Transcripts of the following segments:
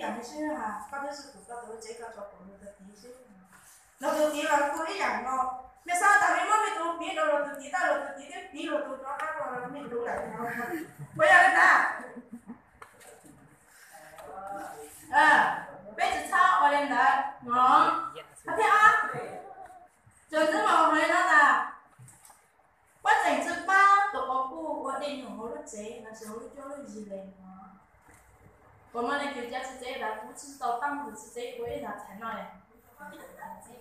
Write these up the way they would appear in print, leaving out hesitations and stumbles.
样的先哈，搞的是不搞到这个做不了的地些。那就地了不一样咯，没啥大的我们都比了了，地大了，地的比了都抓到了，没都来了，不要的打。杯子抄我连来，他听啊，就这么回答的。我整只包都我不，我连用我都这，那时候就叫了一类嘛。我们那个家是这的，不知道当时是这为啥才那嘞？为啥是这？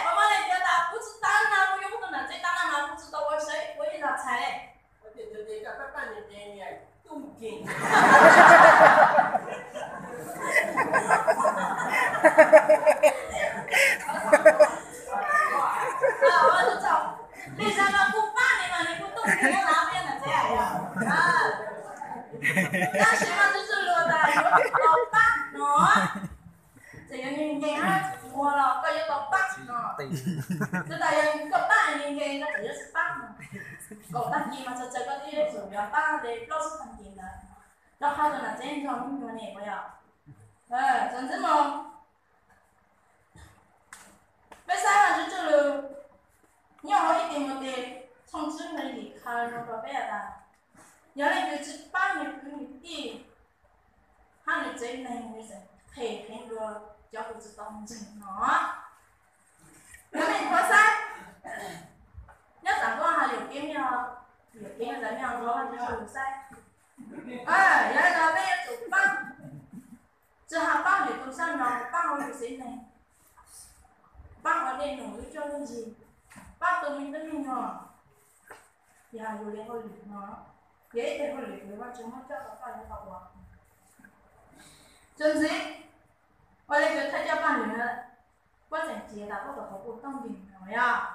我们那个的不知道呢，我用的呢，这当然嘛不知道我谁为啥才嘞？我觉得这个爸爸你这样动静。我就找，你想到不办你嘛？你不动静我哪边的这样啊？那什么就是罗大有老八喏，这个人间啊，我了，都有老八喏，这大人个八人间个只是八喏，搞大鸡嘛，这个的主要八的都是很简单，然后呢，这样你们也不要，真正么？为啥嘛？就这了，你要一点么的，从这里离开那个别的。原来就是把你给你弟，喊你这男女人陪那个叫不知道情啊。原来你噻，要长多还有点了，有点人样多了就是噻。原来那边要走棒，这下棒你都上了，棒我有谁呢？棒我连弄都叫你去，棒都没得你了，呀有两个女呢。也得会理我怎么叫到大人好啊？真是，我那个他家半年，我才接到我都好不当兵了呀。